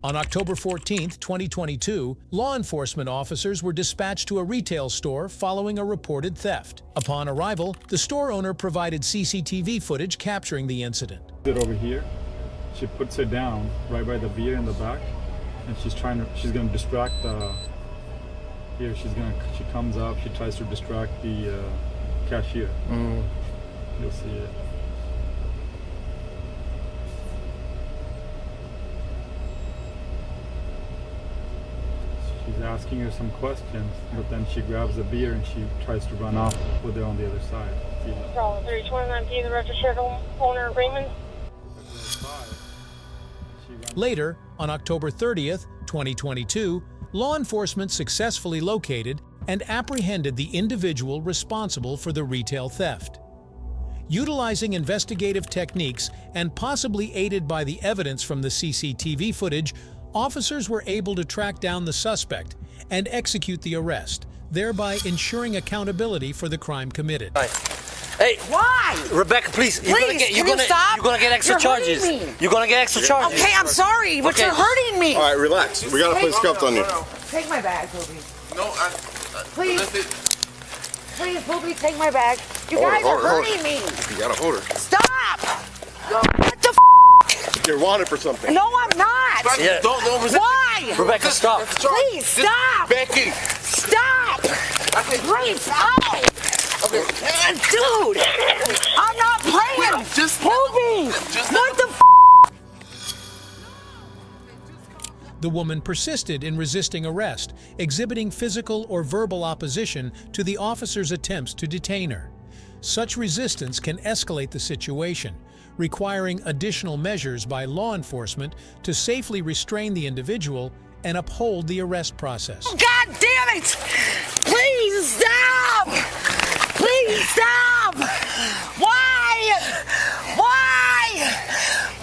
On October 14, 2022, law enforcement officers were dispatched to a retail store following a reported theft. Upon arrival, the store owner provided CCTV footage capturing the incident. Over here, she puts it down right by the beer in the back, and she's gonna distract here she comes up, she tries to distract the cashier. You'll see it. She's asking her some questions, but then she grabs the beer and she tries to run off with it on the other side. Problem 329P, the registered owner Raymond. Later, on October 30th, 2022, law enforcement successfully located and apprehended the individual responsible for the retail theft. Utilizing investigative techniques and possibly aided by the evidence from the CCTV footage, officers were able to track down the suspect and execute the arrest, thereby ensuring accountability for the crime committed. Hey, why? Rebecca, please. You're gonna get extra charges. You're gonna get extra charges. Okay, I'm sorry, but you're hurting me. All right, relax. We gotta place cuffs on you. Take my bag, Poopy. No, please. Please, Poopy, take my bag. You guys are hurting me. You gotta hold her. Stop! What the You're wanted for something. No, I'm not. Yeah. Why? Rebecca, stop. Please, stop. Becky. Stop. Please, oh. Dude, I'm not playing. Just Poopy. What the The woman persisted in resisting arrest, exhibiting physical or verbal opposition to the officer's attempts to detain her. Such resistance can escalate the situation, requiring additional measures by law enforcement to safely restrain the individual and uphold the arrest process. God damn it! Please stop! Please stop! Why? Why?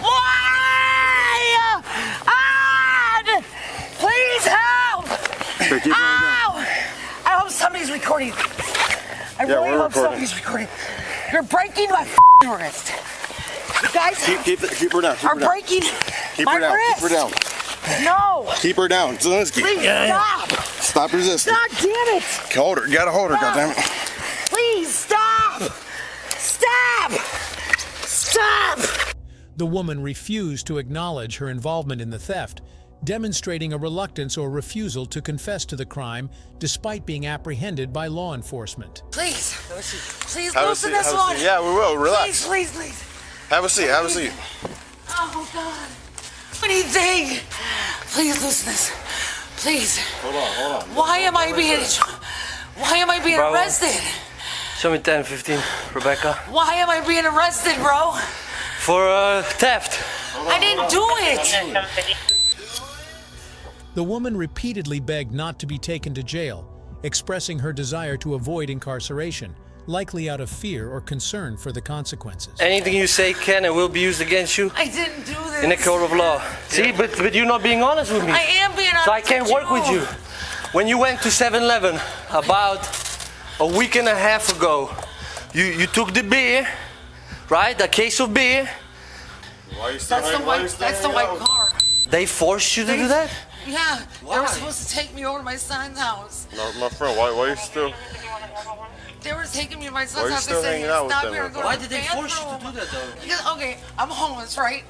Why? Ah! Please help! Ow! I hope somebody's recording. I really hope somebody's recording. You're breaking my wrist. You guys keep her down. are breaking my wrist. Keep her down. No. Keep her down. Zelensky. Please stop. Stop resisting. God damn it. Hold her. You gotta hold her, goddammit. Please stop. Stop. Stop. The woman refused to acknowledge her involvement in the theft, demonstrating a reluctance or refusal to confess to the crime despite being apprehended by law enforcement. Please. Please loosen this one. Yeah, we will. Relax. Please, please, please. Have a seat. Have a seat. Oh, God. Anything. Please loosen this. Please. Hold on. Why am I being Bravo. arrested? Show me 10, 15, Rebecca. Why am I being arrested, bro? For theft. I didn't do it. The woman repeatedly begged not to be taken to jail, expressing her desire to avoid incarceration, likely out of fear or concern for the consequences. Anything you say can and will be used against you I didn't do this. in a court of law. See, but you're not being honest with me. I am being honest. So I can't work with you. When you went to 7-Eleven about a week and a half ago, you took the beer, right? A case of beer. That's the white car. They forced you to do that? Yeah. Why? They were supposed to take me over to my son's house. No, my friend, why are you still? They were taking me to my Why son's are you house. still They said, hanging out with stop them? here and go Why to did the they force you to bathroom. do that though? Because, okay, I'm homeless, right?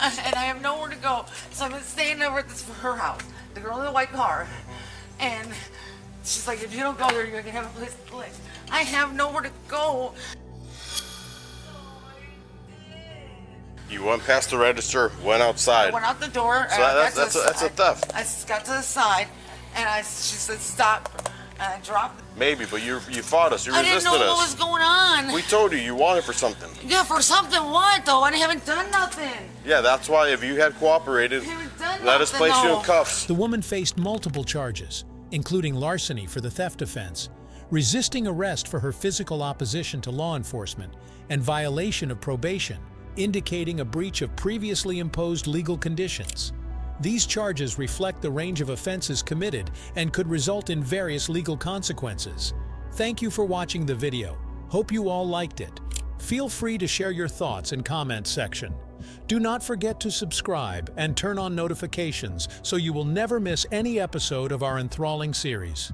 And I have nowhere to go. So I've been staying over at her house, the girl in the white car. And she's like, if you don't go there, you're going to have a place to live. I have nowhere to go. You went past the register, went outside. I went out the door. So that's a theft. I got to the side, and she said, stop. And I dropped. Maybe, but you fought us. You I didn't resisted know what us. was going on. We told you wanted for something. Yeah, for something what, though? I haven't done nothing. Yeah, that's why if you had cooperated, I haven't done let us nothing, place you though. in cuffs. The woman faced multiple charges, including larceny for the theft offense, resisting arrest for her physical opposition to law enforcement, and violation of probation, indicating a breach of previously imposed legal conditions. These charges reflect the range of offenses committed and could result in various legal consequences. Thank you for watching the video. Hope you all liked it. Feel free to share your thoughts in comments section. Do not forget to subscribe and turn on notifications so you will never miss any episode of our enthralling series.